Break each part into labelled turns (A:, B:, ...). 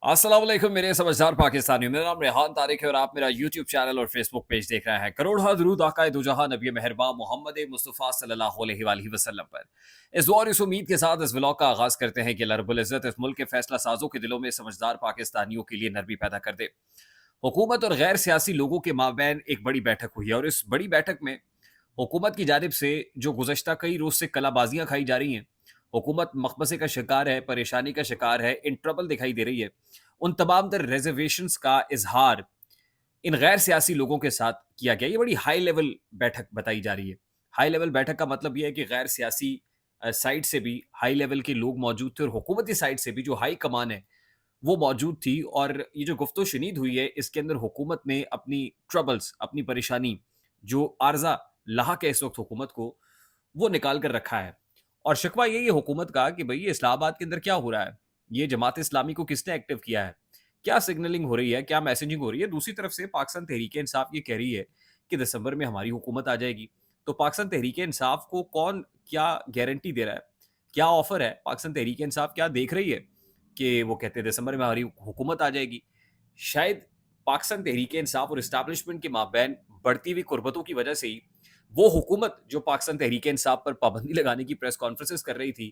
A: अस्सलाम वालेकुम मेरे समझदार पाकिस्तानियों। मेरा नाम रेहान तारिक है और आप मेरा यूट्यूब चैनल और फेसबुक पेज देख रहे हैं। करोड़ों दरूद आकाए दो जहां नबी मेहरबान मोहम्मद मुस्तफ़ा सल्लल्लाहु अलैहि वसल्लम पर। इस दुआ और इस उम्मीद के साथ इस व्लॉग का आगाज करते हैं कि अल्लाह रब्बुल इज़्ज़त इस मुल्क के फैसला साजों के दिलों में समझदार पाकिस्तानियों के लिए नरमी पैदा कर दे। हुकूमत और गैर सियासी लोगों के माबैन एक बड़ी बैठक हुई है और इस बड़ी बैठक में हुकूमत की जानिब से जो गुज़श्ता कई रोज़ से कलाबाजियाँ खाई जा रही हैं, हुकूमत मकबसे का शिकार है, परेशानी का शिकार है, इन ट्रबल दिखाई दे रही है। उन तमाम तर रिज़र्वेशंस का इज़हार इन गैर सियासी लोगों के साथ किया गया। ये बड़ी हाई लेवल बैठक बताई जा रही है। हाई लेवल बैठक का मतलब ये है कि गैर सियासी साइड से भी हाई लेवल के लोग मौजूद थे और हुकूमती साइड से भी जो हाई कमान है, वो मौजूद थी। और ये जो गुफ्तो-शुनीद हुई है, इसके अंदर हुकूमत ने अपनी ट्रबल्स, अपनी परेशानी, जो आर्ज़ा लाहक है इस वक़्त हुकूमत को, वो निकाल कर रखा है। और शिकवा यही है हुकूमत का कि भई ये इस्लामाबाद के अंदर क्या हो रहा है? ये जमात-ए-इस्लामी को किसने एक्टिव किया है? क्या सिग्नलिंग हो रही है? क्या मैसेजिंग हो रही है? दूसरी तरफ से पाकिस्तान तहरीक-ए-इंसाफ ये कह रही है कि दिसंबर में हमारी हुकूमत आ जाएगी। तो पाकिस्तान तहरीक-ए-इंसाफ को कौन क्या गारंटी दे रहा है? क्या ऑफ़र है? पाकिस्तान तहरीक-ए-इंसाफ क्या देख रही है कि वो कहते हैं दिसंबर में हमारी हुकूमत आ जाएगी? शायद पाकिस्तान तहरीक-ए-इंसाफ और एस्टेब्लिशमेंट के माबैन बढ़ती हुई कुर्बतों की वजह से ही वो हुकूमत जो पाकिस्तान तहरीक-ए-इंसाफ पर पाबंदी लगाने की प्रेस कॉन्फ्रेंसेस कर रही थी,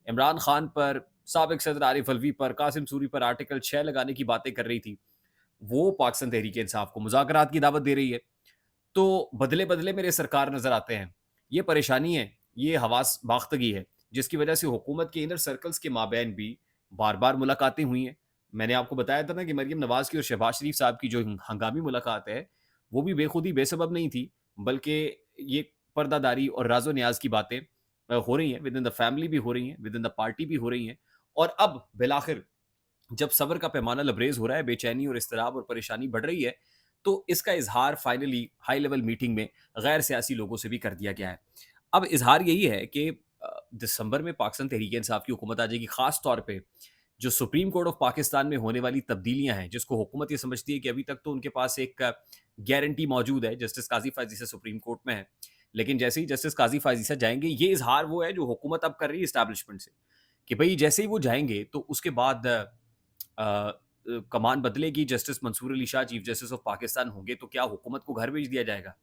A: इमरान खान पर, साबिक सदर आरिफ अलवी पर, कासिम सूरी पर आर्टिकल 6 लगाने की बातें कर रही थी, वो पाकिस्तान तहरीक-ए-इंसाफ को मुज़ाकरात की दावत दे रही है। तो बदले-बदले मेरे सरकार नज़र आते हैं। ये परेशानी है, ये हवास बाख्तगी है, जिसकी वजह से हुकूमत के इनर सर्कल्स के माबैन भी बार-बार मुलाकातें हुई हैं। मैंने आपको बताया था ना कि मरियम नवाज़ की और शहबाज शरीफ साहब की जो हंगामी मुलाकात है, वो भी बेखुदी बेसबब नहीं थी, बल्कि ये पर्दादारी और राज़ो-न्याज़ की बातें हो रही हैं, विदिन द फैमिली भी हो रही हैं, विदिन द पार्टी भी हो रही हैं। और अब बिलाखिर जब सब्र का पैमाना लबरेज हो रहा है, बेचैनी और इज़्तिराब और परेशानी बढ़ रही है, तो इसका इज़हार फाइनली हाई लेवल मीटिंग में गैर सियासी लोगों से भी कर दिया गया है। अब इज़हार यही है कि दिसंबर में पाकिस्तान तहरीक-ए-इंसाफ की हुकूमत आ जाएगी, ख़ास तौर पे जो सुप्रीम कोर्ट ऑफ पाकिस्तान में होने वाली तब्दीलियाँ हैं, जिसको हुकूमत ये समझती है कि अभी तक तो उनके पास एक गारंटी मौजूद है, जस्टिस काज़ी फ़ाज़ीसा सुप्रीम कोर्ट में है। लेकिन जैसे ही जस्टिस काज़ी फ़ाज़ीसा जाएँगे, ये इज़हार वो है जो हुकूमत अब कर रही है एस्टेब्लिशमेंट से, कि भई जैसे ही वो जाएँगे, तो उसके बाद कमान बदलेगी, justice Mansoor Ali Shah chief justice of Pakistan होंगे, तो क्या हुकूमत को घर भेज दिया जाएगा?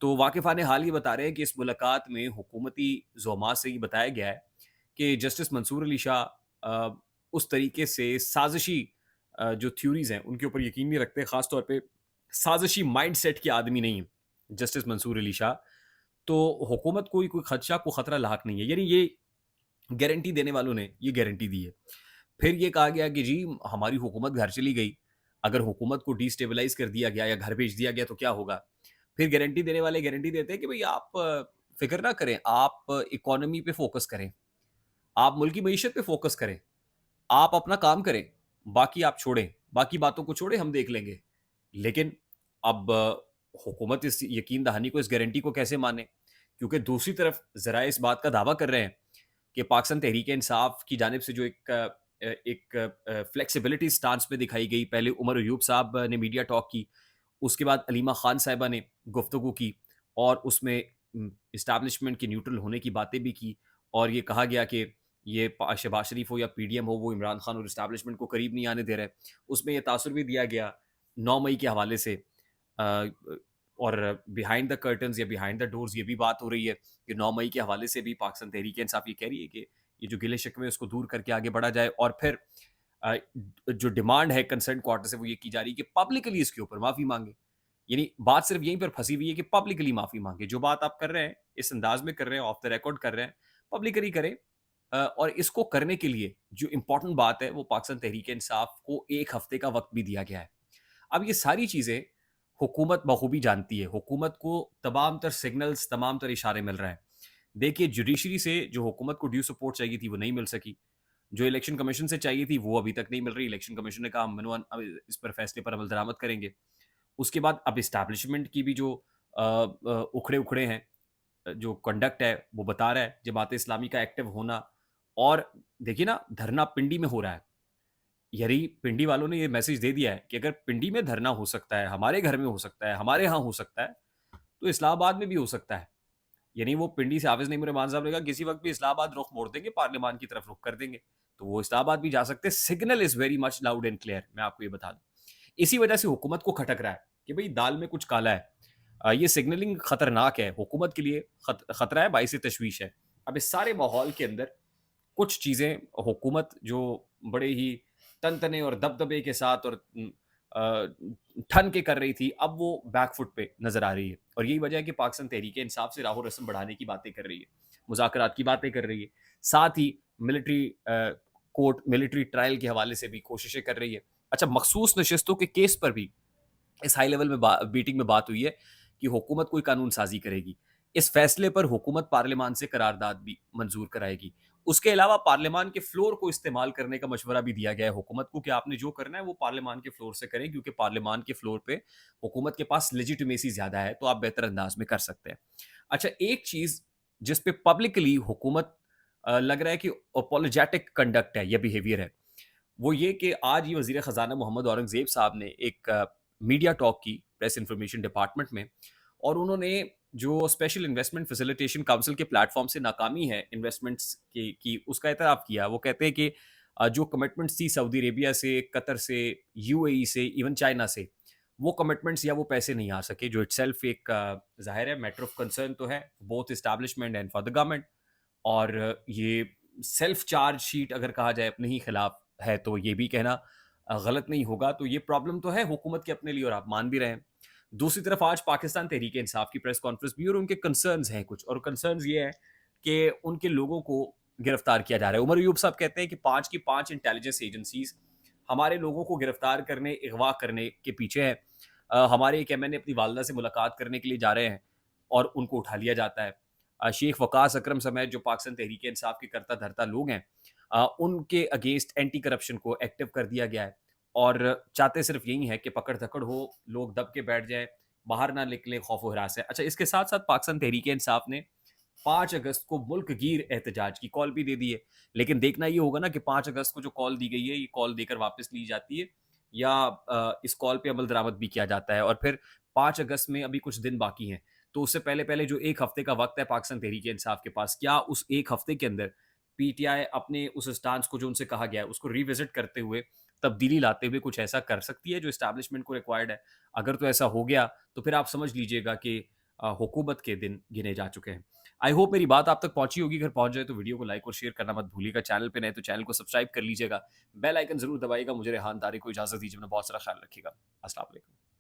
A: तो वाकिफ़ान हाल ये बता रहे हैं कि इस मुलाकात में हुकूमती ज़ोमा से ये बताया गया है कि जस्टिस मंसूर अली शाह उस तरीके से साज़िशी जो थ्योरीज़ हैं, उनके ऊपर यकीन नहीं रखते, ख़ास तौर पे साज़िशी माइंडसेट के आदमी नहीं हैं, जस्टिस मंसूर अली शाह। तो हुकूमत को कोई खदशा, कोई खतरा लाहक नहीं है। यानी ये गारंटी देने वालों ने ये गारंटी दी है। फिर ये कहा गया कि जी हमारी हुकूमत घर चली गई, अगर हुकूमत को डिस्टेबलाइज़ कर दिया गया या घर भेज दिया गया तो क्या होगा? फिर गारंटी देने वाले गारंटी देते हैं कि भई आप फ़िक्र ना करें, आप इकोनॉमी पे फ़ोकस करें, आप मुल्क की मईशत पे फ़ोकस करें, आप अपना काम करें, बाकी आप छोड़ें, बाकी बातों को छोड़ें, हम देख लेंगे। लेकिन अब हुकूमत इस यकीन दहानी को, इस गारंटी को कैसे माने? क्योंकि दूसरी तरफ ज़राए इस बात का दावा कर रहे हैं कि पाकिस्तान तहरीक-ए-इंसाफ की जानिब से जो फ्लेक्सिबिलिटी स्टांस में दिखाई गई, पहले उमर अय्यूब साहब ने मीडिया टॉक की, उसके बाद अलीमा खान साहिबा ने गुफ्तगू की और उसमें एस्टेब्लिशमेंट के न्यूट्रल होने की बातें भी की और ये कहा गया कि ये शहबाज शरीफ हो या पीडीएम हो, वो इमरान खान और एस्टेब्लिशमेंट को करीब नहीं आने दे रहे। उसमें ये तासुर भी दिया गया 9 मई के हवाले से और बिहाइंड द कर्टन्स या बिहाइंड द डोर्स ये भी बात हो रही है कि 9 मई के हवाले से भी पाकिस्तान तहरीक-ए-इंसाफ ये कह रही है कि ये जो गिले-शिकवे उसको दूर करके आगे बढ़ा जाए और फिर अ, जो डिमांड है कंसर्न क्वार्टर से वो ये की जा रही है कि पब्लिकली इसके ऊपर माफ़ी माँगे। यानी बात सिर्फ यहीं पर फँसी हुई है कि पब्लिकली माफ़ी माँगे। जो बात आप कर रहे हैं, इस अंदाज़ में कर रहे हैं, ऑफ द रिकॉर्ड कर रहे हैं, पब्लिकली करें। और इसको करने के लिए जो इम्पोर्टेंट बात है, वो पाकिस्तान तहरीक-ए-इंसाफ को 1 हफ़्ते का वक़्त भी दिया गया है। अब ये सारी चीज़ें हुकूमत बखूबी जानती है। हुकूमत को तमाम तर सिग्नल्स, तमाम तर इशारे मिल रहे हैं। देखिए जुडिशरी से जो हुकूमत को ड्यू सपोर्ट चाहिए थी, वो नहीं मिल सकी। जो इलेक्शन कमीशन से चाहिए थी, वो अभी तक नहीं मिल रही। इलेक्शन कमीशन ने कहा हम अब इस पर फैसले पर अमल दरामद करेंगे। उसके बाद अब एस्टेब्लिशमेंट की भी जो उखड़े-उखड़े हैं, जो कंडक्ट है, वो बता रहा है जमात-ए-इस्लामी का एक्टिव होना और देखिए ना धरना पिंडी में हो रहा है। यानी पिंडी वालों ने ये मैसेज दे दिया है कि अगर पिंडी में धरना हो सकता है, हमारे घर में हो सकता है, हमारे यहाँ हो सकता है, तो इस्लामाबाद में भी हो सकता है। यानी वो पिंडी से हाफ़िज़ नईम उर रहमान साहब ने कहा किसी वक़्त भी इस्लामाबाद रुख मोड़ देंगे, पार्लियामान की तरफ रुख कर देंगे। तो वो इस्लामाबाद भी जा सकते हैं। Signal is very much loud and clear, मैं आपको ये बता दूँ। इसी वजह से हुकूमत को खटक रहा है कि भई दाल में कुछ काला है। ये सिग्नलिंग खतरनाक है, हुकूमत के लिए खतरा है, बाइस तशवीश है। अब इस सारे माहौल के अंदर कुछ चीज़ें हुकूमत जो बड़े ही तन-तने और दबदबे के साथ और ठन के कर रही थी, अब वो बैक फुट पे नज़र आ रही है और यही वजह है कि पाकिस्तान तहरीक-ए-इंसाफ से राहो-रस्म बढ़ाने की बातें कर रही है, मुज़ाकरात की बातें कर रही है। साथ ही मिलिट्री कोर्ट, मिलिट्री ट्रायल के हवाले से भी कोशिशें कर रही है। अच्छा, मखसूस नशिस्तों के केस पर भी इस हाई लेवल में मीटिंग में बात हुई है कि हुकूमत कोई कानून साज़ी करेगी। इस फैसले पर हुकूमत पार्लियामान से करारदाद भी मंज़ूर कराएगी। उसके अलावा पार्लियामान के फ्लोर को इस्तेमाल करने का मशवरा भी दिया गया है हुकूमत को कि आपने जो करना है वो पार्लियामान के फ्लोर से करें क्योंकि पार्लियामान के फ्लोर पे हुकूमत के पास लेजिटिमेसी ज़्यादा है, तो आप बेहतर अंदाज में कर सकते हैं। अच्छा, एक चीज़ जिस पे पब्लिकली हुकूमत लग रहा है कि अपोलोजेटिक कंडक्ट है या बिहेवियर है, वो ये कि आज ही वज़ीर ख़ज़ाना मोहम्मद औरंगज़ेब साहब ने एक मीडिया टॉक की प्रेस इन्फॉर्मेशन डिपार्टमेंट में और उन्होंने जो स्पेशल इन्वेस्टमेंट फैसिलिटेशन काउंसिल के प्लेटफॉर्म से नाकामी है इन्वेस्टमेंट्स की उसका एतराफ़ किया। वो कहते हैं कि जो कमिटमेंट्स थी सऊदी अरेबिया से, कतर से, यूएई से, इवन चाइना से, वो कमिटमेंट्स या वो पैसे नहीं आ सके जो इटसेल्फ एक ज़ाहिर है मैटर ऑफ कंसर्न तो है both establishment and for the government. और ये सेल्फ चार्ज शीट अगर कहा जाए अपने ही खिलाफ है तो ये भी कहना गलत नहीं होगा। तो ये प्रॉब्लम तो है हुकूमत के अपने लिए और आप मान भी रहे हैं। दूसरी तरफ आज पाकिस्तान तहरीक इंसाफ की प्रेस कॉन्फ्रेंस भी और उनके कंसर्न्स हैं कुछ और कंसर्न्स ये है कि उनके लोगों को गिरफ्तार किया जा रहा है। उमर अयूब साहब कहते हैं कि 5 की 5 इंटेलिजेंस एजेंसीज़ हमारे लोगों को गिरफ्तार करने, अगवा करने के पीछे हैं। हमारे एक एमएनए अपनी वालदा से मुलाकात करने के लिए जा रहे हैं और उनको उठा लिया जाता है। शेख वकास अकरम समेत जो पाकिस्तान तहरीक इंसाफ के करता धरता लोग हैं, उनके अगेंस्ट एंटी करप्शन को एक्टिव कर दिया गया है और चाहते सिर्फ यही है कि पकड़ धकड़ हो, लोग दब के बैठ जाएं, बाहर ना निकलें खौफ व हरास है। अच्छा, इसके साथ साथ पाकिस्तान तहरीक इंसाफ ने 5 अगस्त को मुल्क गिर एहतजाज की कॉल भी दे दी है। लेकिन देखना ये होगा ना कि 5 अगस्त को जो कॉल दी गई है ये कॉल देकर वापस ली जाती है या इस कॉल पे अमल दरामद भी किया जाता है। और फिर 5 अगस्त में अभी कुछ दिन बाकी हैं, तो उससे पहले पहले जो एक हफ्ते का वक्त है पाकिस्तान तहरीक इंसाफ के पास, क्या उस एक हफ्ते के अंदर पीटीआई अपने उस स्टांस को जो उनसे कहा गया है उसको रिविजिट करते हुए, तब्दीली लाते हुए कुछ ऐसा कर सकती है जो एस्टैब्लिशमेंट को रिक्वायर्ड है? अगर तो ऐसा हो गया तो फिर आप समझ लीजिएगा कि हुकूमत के दिन गिने जा चुके हैं। आई होप मेरी बात आप तक पहुंची होगी। अगर पहुंच जाए तो वीडियो को लाइक और शेयर करना मत भूलिएगा। चैनल पे नए तो चैनल को सब्सक्राइब कर लीजिएगा। बेल आइकन जरूर दबाइएगा। मुझे रेहान तारिक को इजाजत दीजिए। अपना बहुत सारा ख्याल रखिएगा। अस्सलाम वालेकुम।